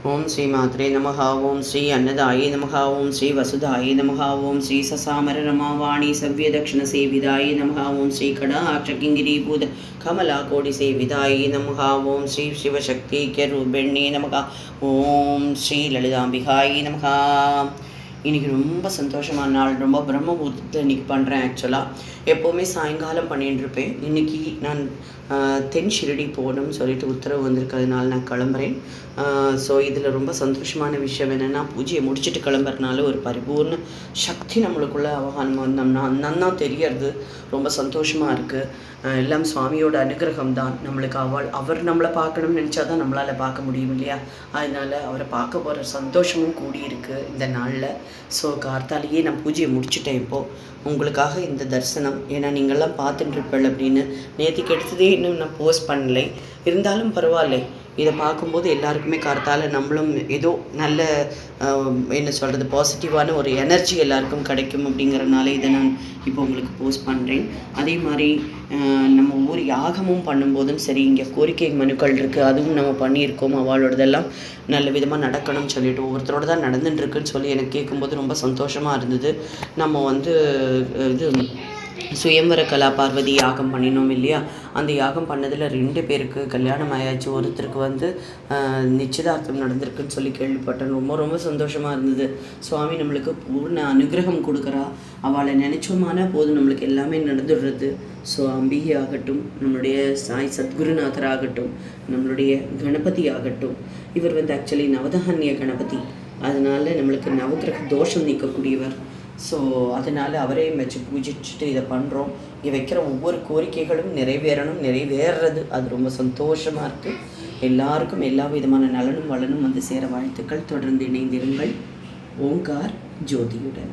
ओम श्री मात्रे नमः। ओम श्री अन्नदाय नमः। ओम श्री वसुधाय नमः। ओम श्री ससामर रमावाणी सव्य दक्षिण सेविदाय नमः। ओम श्री कडाक्षकिंगिरीभूत कमला कोटि सेविदाय नमः। ओम श्री शिवशक्ति रूपिण्ये नमः। ओम श्री ललितांबिकाय नमः। இன்றைக்கி ரொம்ப சந்தோஷமான நாள். ரொம்ப பிரம்ம முகூர்த்தத்தில் இன்றைக்கி பண்ணுறேன். ஆக்சுவலாக எப்போவுமே சாயங்காலம் பண்ணிட்டுருப்பேன். இன்றைக்கி நான் தென் ஷிரடி போகணும்னு சொல்லிட்டு உத்தரவு வந்திருக்கிறதுனால நான் கிளம்புறேன். ஸோ இதில் ரொம்ப சந்தோஷமான விஷயம் என்னென்னா, பூஜையை முடிச்சுட்டு கிளம்புறதுனால ஒரு பரிபூர்ண சக்தி நம்மளுக்குள்ளே அவகானம் வந்தோம்னா அண்ணா தெரியறது ரொம்ப சந்தோஷமாக இருக்குது. எல்லாம் சுவாமியோட அனுகிரகம் தான். நம்மளுக்கு அவர் நம்மளை பார்க்கணும்னு நினச்சா தான் நம்மளால் பார்க்க முடியும் இல்லையா? அதனால் அவரை பார்க்க போகிற சந்தோஷமும் கூடியிருக்கு இந்த நாளில். ஸோ கார்த்தாலேயே நான் பூஜையை முடிச்சுட்டேன். இப்போது உங்களுக்காக இந்த தரிசனம், ஏன்னா நீங்கள்லாம் பார்த்துட்டுருப்பேள் அப்படின்னு நேற்றுக்கு எடுத்ததே இன்னும் நான் போஸ்ட் பண்ணலை. இருந்தாலும் பரவாயில்லை, இதை பார்க்கும்போது எல்லாருக்குமே கார்த்தால நம்மளும் ஏதோ நல்ல என்ன சொல்கிறது பாசிட்டிவான ஒரு எனர்ஜி எல்லாருக்கும் கிடைக்கும் அப்படிங்கிறனால இதை நான் இப்போ உங்களுக்கு போஸ்ட் பண்ணுறேன். அதே மாதிரி நம்ம ஒவ்வொரு யாகமும் பண்ணும்போதும் சரி, இங்கே கோரிக்கை மனுக்கள் இருக்குது, அதுவும் நம்ம பண்ணியிருக்கோம். அவளோடதெல்லாம் நல்ல விதமாக நடக்கணும்னு சொல்லிட்டு ஒவ்வொருத்தரோட தான் நடந்துட்டுருக்குன்னு சொல்லி எனக்கு கேட்கும்போது ரொம்ப சந்தோஷமாக இருந்தது. நம்ம இது சுயம்வர கலா பார்வதி யாகம் பண்ணினோம் இல்லையா? அந்த யாகம் பண்ணதில் 2 பேருக்கு கல்யாணம் ஆயாச்சு. ஒருத்தருக்கு நிச்சயதார்த்தம் நடந்திருக்குன்னு சொல்லி கேள்விப்பட்டேன். ரொம்ப ரொம்ப சந்தோஷமாக இருந்தது. சுவாமி நம்மளுக்கு பூர்ண அனுகிரகம் கொடுக்குறா. அவளை நினச்சோமான போது நம்மளுக்கு எல்லாமே நடந்துடுறது. ஸோ அம்பிகை ஆகட்டும், நம்மளுடைய சாய் சத்குருநாதர் ஆகட்டும், நம்மளுடைய கணபதி ஆகட்டும், இவர் ஆக்சுவலி நவதானிய கணபதி. அதனால் நம்மளுக்கு நவகிரக தோஷம் நீக்கக்கூடியவர். ஸோ அதனால் அவரே வச்சு பூஜிச்சுட்டு இதை பண்ணுறோம். இங்கே வைக்கிற ஒவ்வொரு கோரிக்கைகளும் நிறைவேறது அது ரொம்ப சந்தோஷமாக இருக்குது. எல்லாருக்கும் எல்லா விதமான நலனும் வளனும் சேர வாழ்த்துக்கள். தொடர்ந்து இணைந்திருங்கள். ஓங்கார் ஜோதியுடன்.